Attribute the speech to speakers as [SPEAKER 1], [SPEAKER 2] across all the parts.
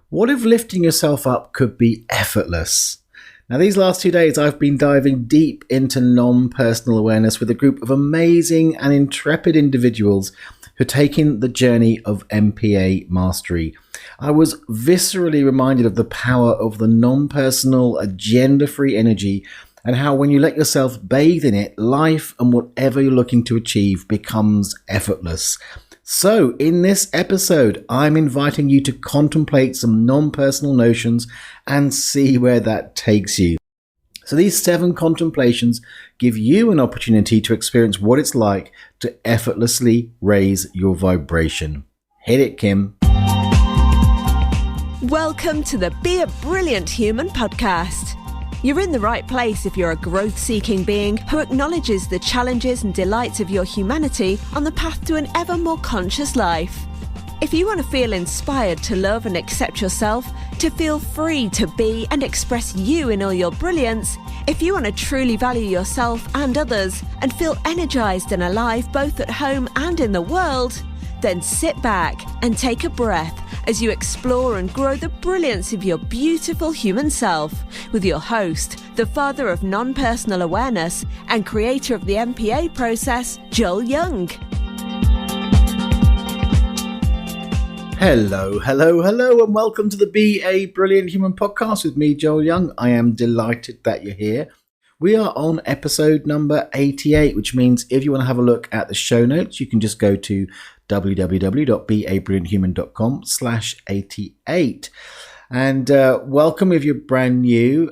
[SPEAKER 1] What if lifting yourself up could be effortless? Now, these last 2 days, I've been diving deep into non-personal awareness with a group of amazing and intrepid individuals who are taking the journey of NPA Mastery. I was viscerally reminded of the power of the non-personal, agenda-free energy and how when you let yourself bathe in it, life and whatever you're looking to achieve becomes effortless. So, in this episode, I'm inviting you to contemplate some non-personal notions and see where that takes you. So these 7 contemplations give you an opportunity to experience what it's like to effortlessly raise your vibration. Hit it, Kim.
[SPEAKER 2] Welcome to the Be a Brilliant Human podcast. You're in the right place if you're a growth-seeking being who acknowledges the challenges and delights of your humanity on the path to an ever more conscious life. If you want to feel inspired to love and accept yourself, to feel free to be and express you in all your brilliance, if you want to truly value yourself and others and feel energized and alive both at home and in the world, then sit back and take a breath as you explore and grow the brilliance of your beautiful human self with your host, the father of non-personal awareness and creator of the NPA process, Joel Young.
[SPEAKER 1] Hello, and welcome to the Be a Brilliant Human podcast with me, Joel Young. I am delighted that you're here. We are on episode number 88, which means if you want to have a look at the show notes, you can just go to www.beabrillianthuman.com/88. And welcome if you're brand new.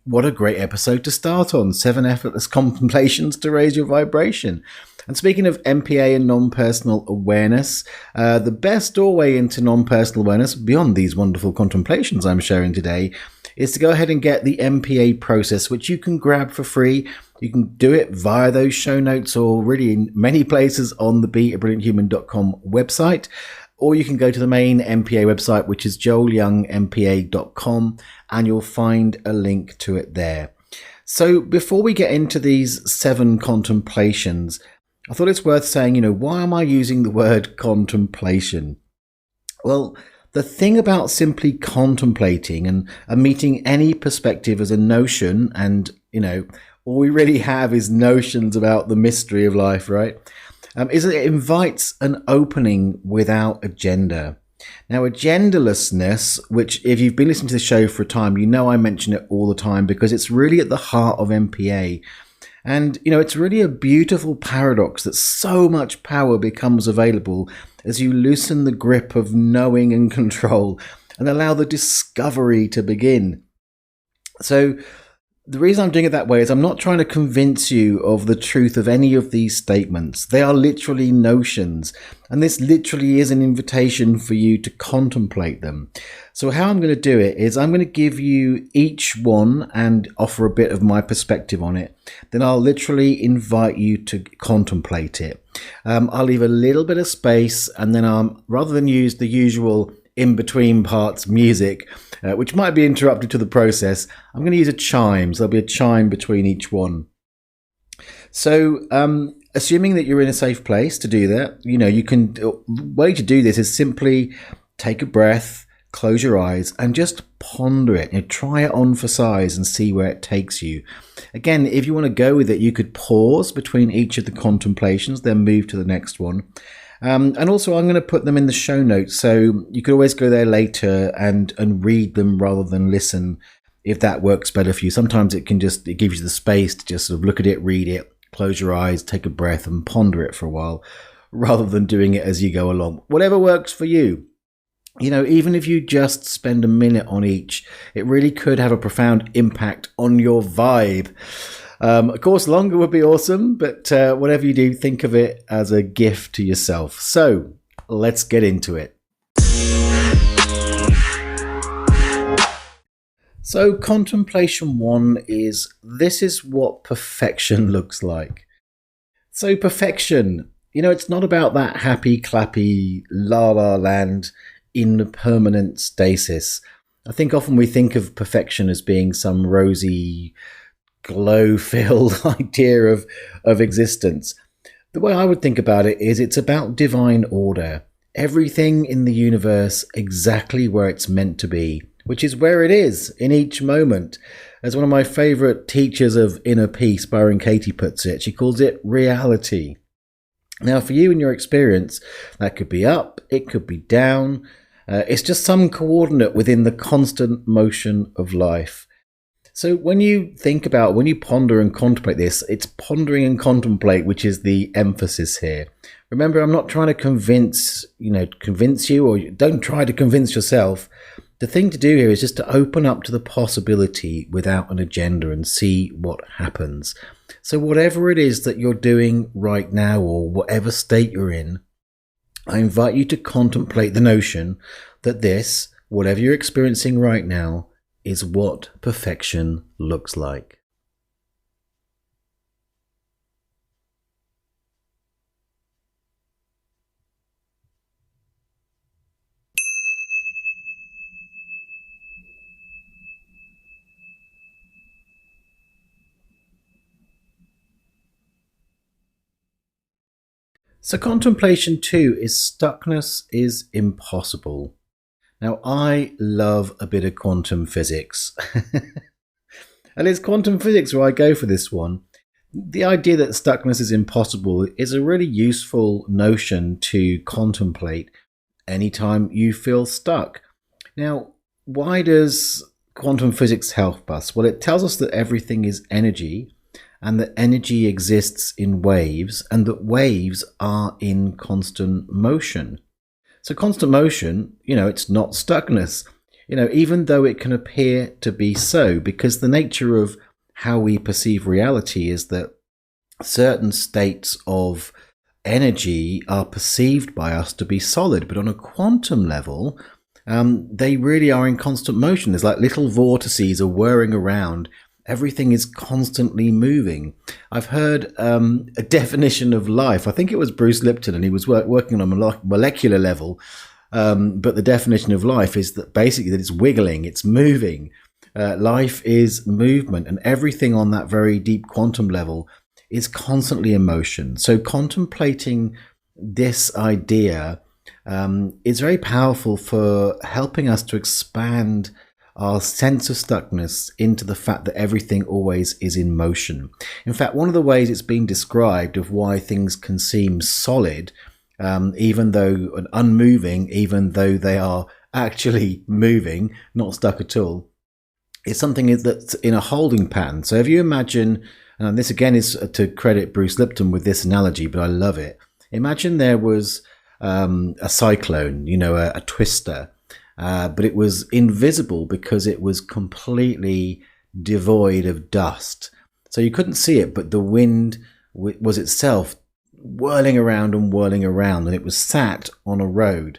[SPEAKER 1] What a great episode to start on. 7 effortless contemplations to raise your vibration. And speaking of NPA and non-personal awareness, the best doorway into non-personal awareness, beyond these wonderful contemplations I'm sharing today, is to go ahead and get the NPA process, which you can grab for free. You can do it via those show notes or really in many places on the beabrillianthuman.com website. Or you can go to the main NPA website, which is joelyoungmpa.com, and you'll find a link to it there. So before we get into these 7 contemplations, I thought it's worth saying, why am I using the word contemplation? Well, the thing about simply contemplating and meeting any perspective as a notion, and, all we really have is notions about the mystery of life, right? Is that it invites an opening without agenda. Now, agendalessness, which if you've been listening to the show for a time, I mention it all the time because it's really at the heart of NPA. And, it's really a beautiful paradox that so much power becomes available as you loosen the grip of knowing and control and allow the discovery to begin. So the reason I'm doing it that way is I'm not trying to convince you of the truth of any of these statements. They are literally notions, and this literally is an invitation for you to contemplate them. So how I'm going to do it is I'm going to give you each one and offer a bit of my perspective on it. Then I'll literally invite you to contemplate it. I'll leave a little bit of space, and then rather than use the usual in-between parts music, which might be interrupted to the process, I'm going to use a chime. So there'll be a chime between each one. So assuming that you're in a safe place to do that, the way to do this is simply take a breath, close your eyes, and just ponder it. Try it on for size and see where it takes you. Again, if you want to go with it, you could pause between each of the contemplations, then move to the next one. And also, I'm going to put them in the show notes, so you could always go there later and read them rather than listen, if that works better for you. Sometimes it gives you the space to just sort of look at it, read it, close your eyes, take a breath, and ponder it for a while, rather than doing it as you go along. Whatever works for you. Even if you just spend a minute on each, it really could have a profound impact on your vibe. Of course, longer would be awesome, but whatever you do, think of it as a gift to yourself. So let's get into it. So contemplation 1 is, this is what perfection looks like. So perfection, it's not about that happy, clappy, la-la land in permanent stasis. I think often we think of perfection as being some rosy, glow-filled idea of existence. The way I would think about it is it's about divine order. everything in the universe exactly where it's meant to be, which is where it is in each moment. As one of my favourite teachers of inner peace, Byron Katie, puts it, she calls it reality. Now, for you in your experience, that could be up, it could be down. It's just some coordinate within the constant motion of life. So when you ponder and contemplate this, it's pondering and contemplate, which is the emphasis here. Remember, I'm not trying to convince you, or don't try to convince yourself. The thing to do here is just to open up to the possibility without an agenda and see what happens. So whatever it is that you're doing right now, or whatever state you're in, I invite you to contemplate the notion that this, whatever you're experiencing right now, is what perfection looks like. So contemplation 2 is stuckness is impossible. Now, I love a bit of quantum physics. And it's quantum physics where I go for this one. The idea that stuckness is impossible is a really useful notion to contemplate anytime you feel stuck. Now, why does quantum physics help us? Well, it tells us that everything is energy, and that energy exists in waves, and that waves are in constant motion. So constant motion, it's not stuckness, even though it can appear to be so, because the nature of how we perceive reality is that certain states of energy are perceived by us to be solid, but on a quantum level, they really are in constant motion. There's like little vortices are whirring around. Everything is constantly moving. I've heard a definition of life. I think it was Bruce Lipton, and he was working on a molecular level. But the definition of life is that basically that it's wiggling, it's moving. Life is movement, and everything on that very deep quantum level is constantly in motion. So contemplating this idea is very powerful for helping us to expand our sense of stuckness into the fact that everything always is in motion. In fact, one of the ways it's been described of why things can seem solid, even though unmoving, even though they are actually moving, not stuck at all, is something that's in a holding pattern. So if you imagine, and this again is to credit Bruce Lipton with this analogy, but I love it. Imagine there was a cyclone, a twister, but it was invisible because it was completely devoid of dust. So you couldn't see it, but the wind was itself whirling around, and it was sat on a road.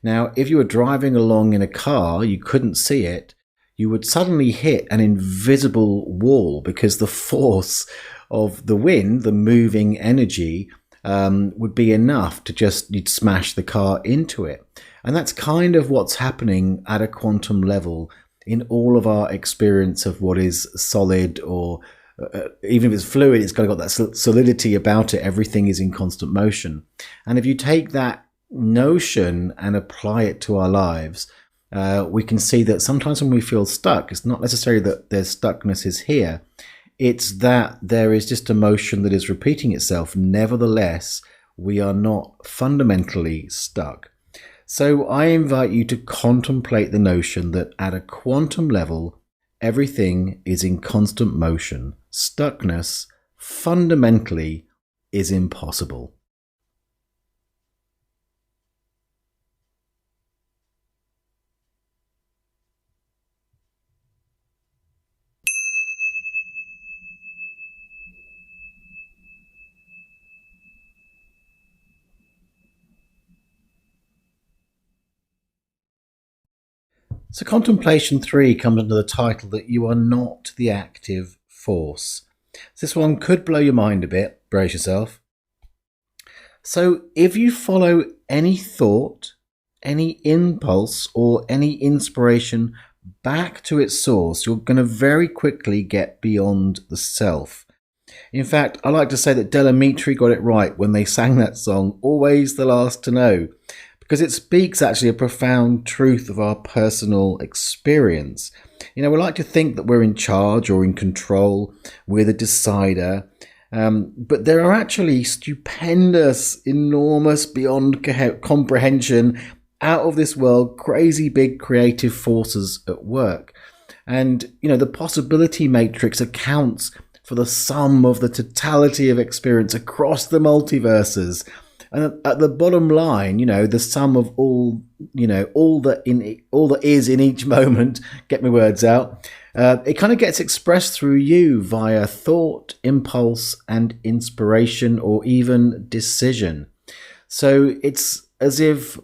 [SPEAKER 1] Now, if you were driving along in a car, you couldn't see it. You would suddenly hit an invisible wall because the force of the wind, the moving energy, would be enough to you'd smash the car into it. And that's kind of what's happening at a quantum level in all of our experience of what is solid, or even if it's fluid, it's got that solidity about it. Everything is in constant motion. And if you take that notion and apply it to our lives, we can see that sometimes when we feel stuck, it's not necessarily that there's stuckness is here. It's that there is just a motion that is repeating itself. Nevertheless, we are not fundamentally stuck. So I invite you to contemplate the notion that at a quantum level, everything is in constant motion. Stuckness fundamentally is impossible. So contemplation 3 comes under the title that you are not the active force. This one could blow your mind a bit. Brace yourself. So if you follow any thought, any impulse, or any inspiration back to its source, you're going to very quickly get beyond the self. In fact, I like to say that Delamitri got it right when they sang that song, Always the Last to Know, because it speaks actually a profound truth of our personal experience. We like to think that we're in charge or in control, we're the decider, but there are actually stupendous, enormous, beyond comprehension, out of this world, crazy big creative forces at work. And, the possibility matrix accounts for the sum of the totality of experience across the multiverses. And at the bottom line, the sum of all that is in each moment, get my words out, it kind of gets expressed through you via thought, impulse, and inspiration, or even decision. So it's as if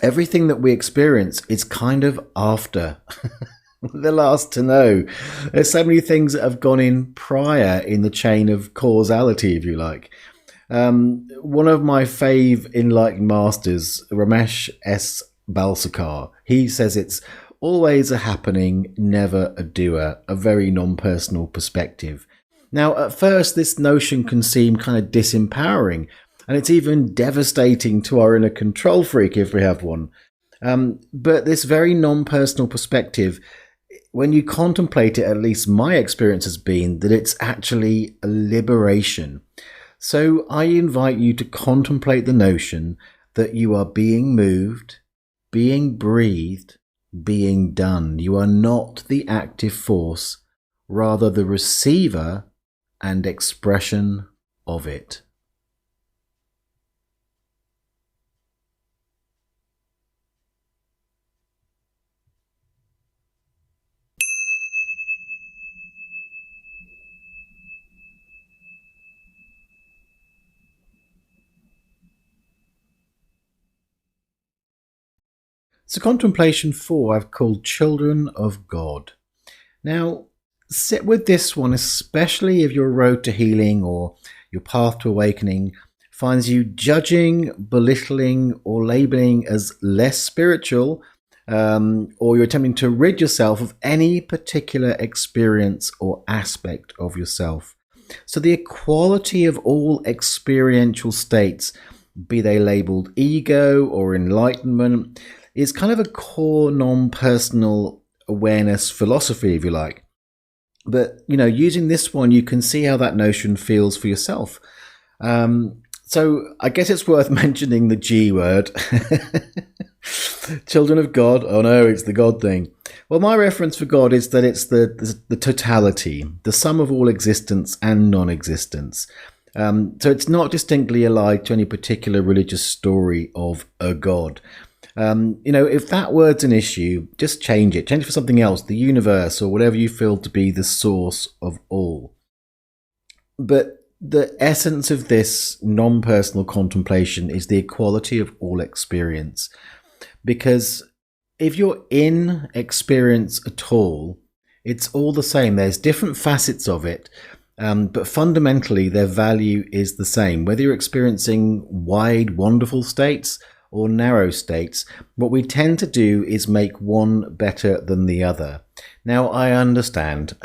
[SPEAKER 1] everything that we experience is kind of after. The last to know. There's so many things that have gone in prior in the chain of causality, if you like. One of my fave enlightened masters, Ramesh S. Balsekar, he says it's always a happening, never a doer, a very non-personal perspective. Now, at first, this notion can seem kind of disempowering, and it's even devastating to our inner control freak if we have one. But this very non-personal perspective, when you contemplate it, at least my experience has been that it's actually a liberation. So I invite you to contemplate the notion that you are being moved, being breathed, being done. You are not the active force, rather the receiver and expression of it. So contemplation 4 I've called Children of God. Now, sit with this one, especially if your road to healing or your path to awakening finds you judging, belittling, or labeling as less spiritual, or you're attempting to rid yourself of any particular experience or aspect of yourself. So the equality of all experiential states, be they labeled ego or enlightenment, is kind of a core non-personal awareness philosophy, if you like. But, using this one, you can see how that notion feels for yourself. So I guess it's worth mentioning the G word. Children of God. Oh no, it's the God thing. Well, my reference for God is that it's the totality, the sum of all existence and non-existence. So it's not distinctly allied to any particular religious story of a God. If that word's an issue, just change it. Change it for something else, the universe, or whatever you feel to be the source of all. But the essence of this non-personal contemplation is the equality of all experience. Because if you're in experience at all, it's all the same. There's different facets of it, but fundamentally their value is the same. Whether you're experiencing wide, wonderful states or narrow states, what we tend to do is make one better than the other. Now, I understand.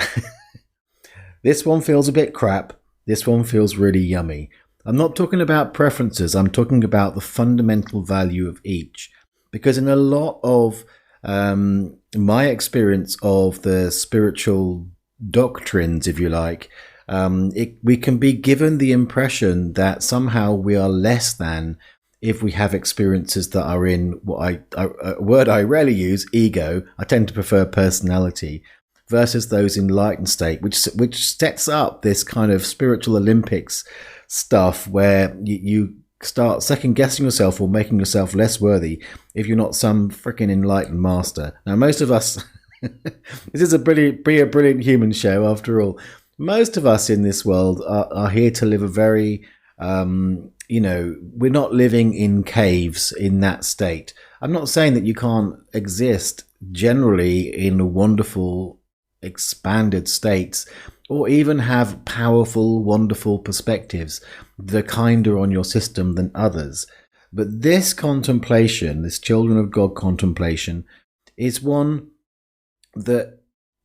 [SPEAKER 1] This one feels a bit crap. This one feels really yummy. I'm not talking about preferences. I'm talking about the fundamental value of each. Because in a lot of my experience of the spiritual doctrines, if you like, we can be given the impression that somehow we are less than if we have experiences that are in what a word I rarely use, ego. I tend to prefer personality, versus those in enlightened state, which sets up this kind of spiritual Olympics stuff where you start second guessing yourself or making yourself less worthy if you're not some freaking enlightened master. Now, most of us, this is a brilliant human show after all. Most of us in this world are here to live a very we're not living in caves in that state. I'm not saying that you can't exist generally in wonderful, expanded states, or even have powerful, wonderful perspectives that are kinder on your system than others. But this contemplation, this Children of God contemplation, is one that,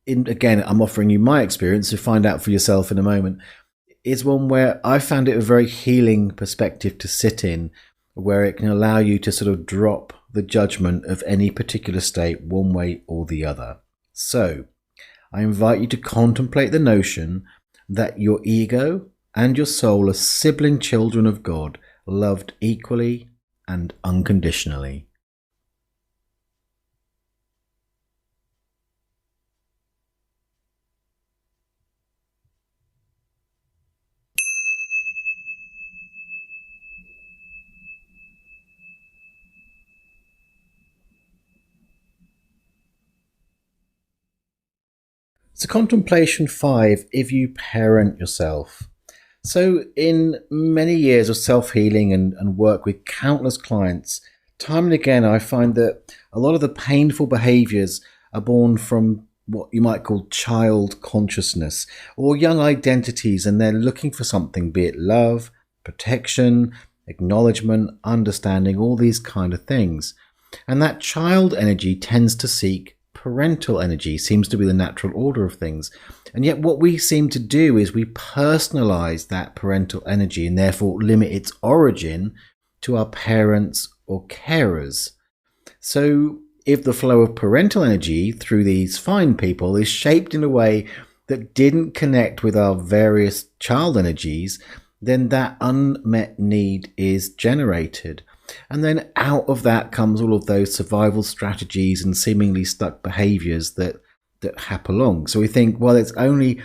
[SPEAKER 1] again, I'm offering you my experience to find out for yourself in a moment, is one where I found it a very healing perspective to sit in, where it can allow you to sort of drop the judgment of any particular state one way or the other. So, I invite you to contemplate the notion that your ego and your soul are sibling children of God, loved equally and unconditionally. So contemplation 5, if you parent yourself. So in many years of self-healing and work with countless clients, time and again I find that a lot of the painful behaviors are born from what you might call child consciousness or young identities, and they're looking for something, be it love, protection, acknowledgement, understanding, all these kind of things. And that child energy tends to seek parental energy, seems to be the natural order of things. And yet what we seem to do is we personalize that parental energy and therefore limit its origin to our parents or carers. So if the flow of parental energy through these fine people is shaped in a way that didn't connect with our various child energies, then that unmet need is generated. And then out of that comes all of those survival strategies and seemingly stuck behaviors that hap along. So we think, well, it's only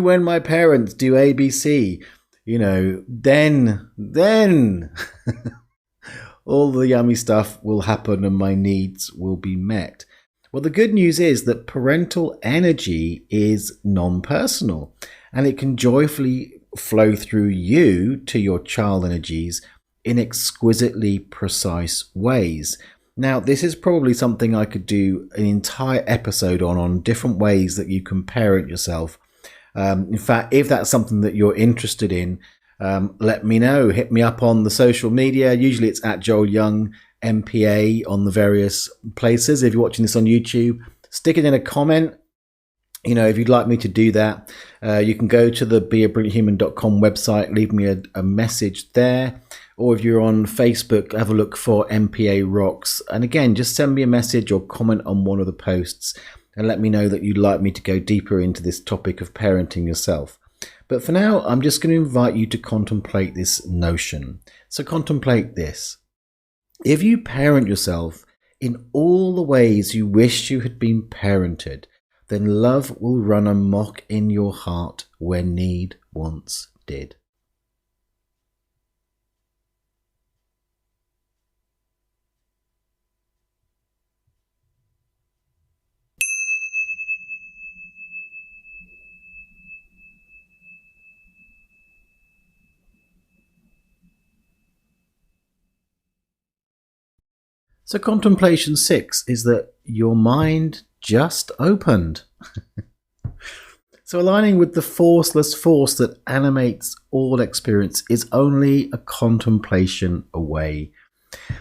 [SPEAKER 1] when my parents do ABC, then all the yummy stuff will happen and my needs will be met. Well, the good news is that parental energy is non-personal and it can joyfully flow through you to your child energies in exquisitely precise ways. Now, this is probably something I could do an entire episode on different ways that you can parent yourself. In fact, if that's something that you're interested in, let me know. Hit me up on the social media. Usually it's at Joel Young NPA on the various places. If you're watching this on YouTube, stick it in a comment. If you'd like me to do that, you can go to the beabrillianthuman.com website, leave me a message there. Or if you're on Facebook, have a look for NPA Rocks. And again, just send me a message or comment on one of the posts and let me know that you'd like me to go deeper into this topic of parenting yourself. But for now, I'm just going to invite you to contemplate this notion. So contemplate this. If you parent yourself in all the ways you wish you had been parented, then love will run amok in your heart where need once did. So contemplation 6 is that your mind just opened. So aligning with the forceless force that animates all experience is only a contemplation away.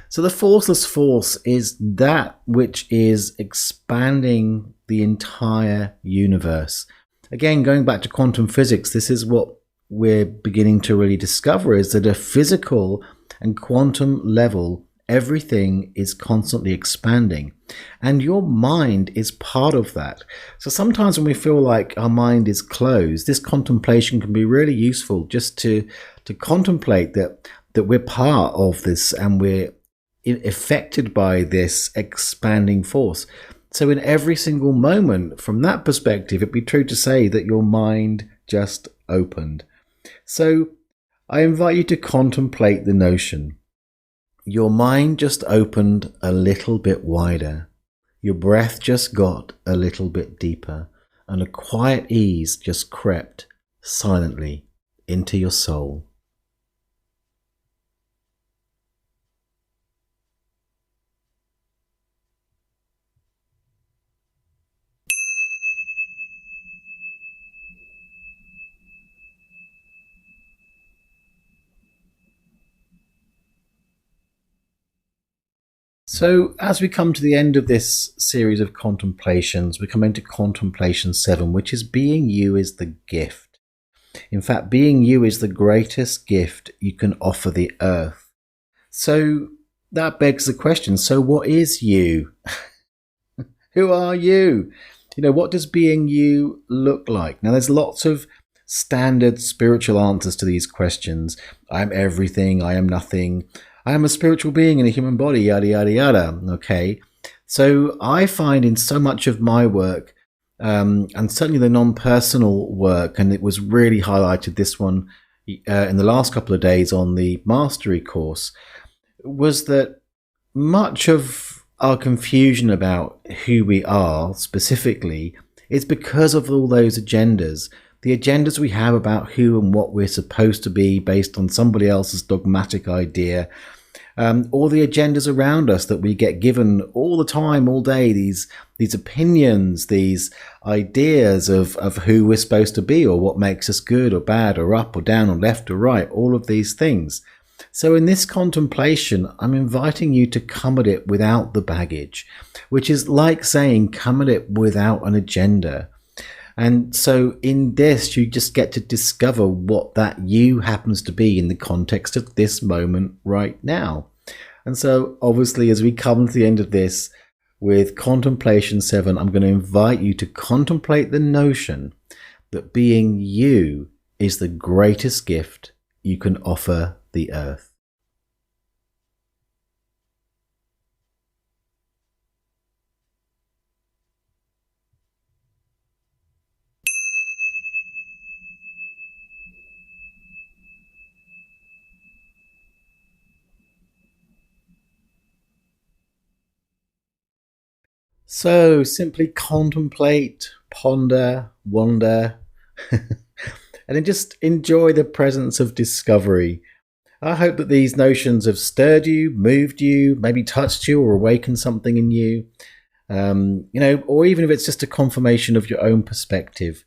[SPEAKER 1] So the forceless force is that which is expanding the entire universe. Again, going back to quantum physics, this is what we're beginning to really discover, is that at a physical and quantum level, everything is constantly expanding, and your mind is part of that. So sometimes when we feel like our mind is closed, this contemplation can be really useful, just to contemplate that we're part of this and we're affected by this expanding force. So in every single moment, from that perspective, it'd be true to say that your mind just opened. So I invite you to contemplate the notion. Your mind just opened a little bit wider. Your breath just got a little bit deeper, and a quiet ease just crept silently into your soul. So as we come to the end of this series of contemplations, we come into contemplation 7, which is being you is the gift. In fact, being you is the greatest gift you can offer the earth. So that begs the question, so what is you? Who are you? What does being you look like? Now, there's lots of standard spiritual answers to these questions. I am everything. I am nothing. I am a spiritual being in a human body, yada, yada, yada. Okay. So I find in so much of my work, and certainly the non-personal work, and it was really highlighted this one in the last couple of days on the Mastery course, was that much of our confusion about who we are specifically is because of all those agendas. The agendas we have about who and what we're supposed to be based on somebody else's dogmatic idea, or the agendas around us that we get given all the time, all day, these opinions, these ideas of who we're supposed to be or what makes us good or bad or up or down or left or right, all of these things. So in this contemplation, I'm inviting you to come at it without the baggage, which is like saying come at it without an agenda. And so in this, you just get to discover what that you happens to be in the context of this moment right now. And so obviously, as we come to the end of this with Contemplation 7, I'm going to invite you to contemplate the notion that being you is the greatest gift you can offer the earth. So simply contemplate, ponder, wonder, and then just enjoy the presence of discovery. I hope that these notions have stirred you, moved you, maybe touched you or awakened something in you, or even if it's just a confirmation of your own perspective.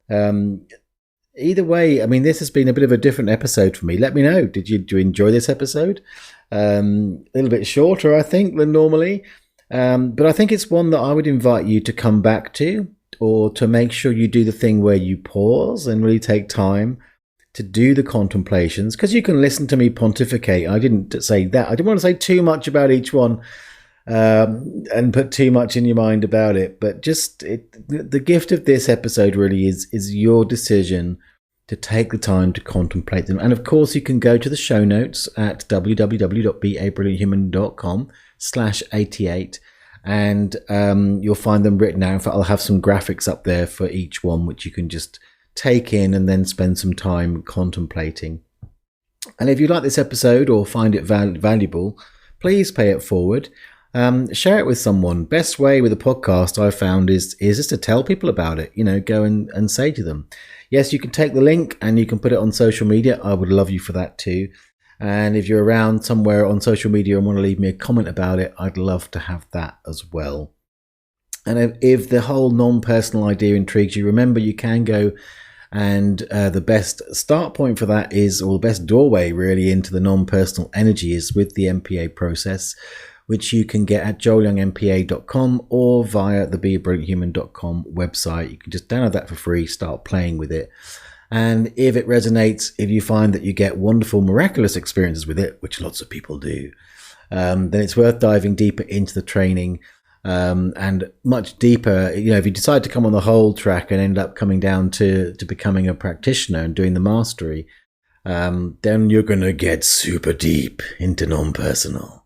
[SPEAKER 1] Either way, I mean, this has been a bit of a different episode for me. Let me know. Do you enjoy this episode? A little bit shorter, I think, than normally. But I think it's one that I would invite you to come back to, or to make sure you do the thing where you pause and really take time to do the contemplations, because you can listen to me pontificate. I didn't say that. I didn't want to say too much about each one and put too much in your mind about it. But just the gift of this episode really is your decision to take the time to contemplate them. And of course, you can go to the show notes at www.babrillianthhuman.com/88, and you'll find them written out. In fact, I'll have some graphics up there for each one, which you can just take in and then spend some time contemplating. And if you like this episode or find it valuable, please pay it forward. Share it with someone. Best way with a podcast I've found is just to tell people about it. Go and say to them, yes, you can take the link and you can put it on social media. I would love you for that too. And if you're around somewhere on social media and want to leave me a comment about it, I'd love to have that as well. And if the whole non-personal idea intrigues you, remember you can go, and the best start point for that is, or the best doorway really into the non-personal energy is with the NPA process, which you can get at joelyoungmpa.com or via the beabrillianthuman.com website. You can just download that for free, start playing with it. And if it resonates, if you find that you get wonderful, miraculous experiences with it, which lots of people do, then it's worth diving deeper into the training, and much deeper. If you decide to come on the whole track and end up coming down to becoming a practitioner and doing the mastery, then you're going to get super deep into non-personal,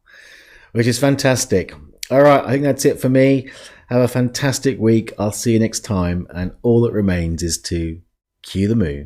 [SPEAKER 1] which is fantastic. All right, I think that's it for me. Have a fantastic week. I'll see you next time. And all that remains is to cue the moo.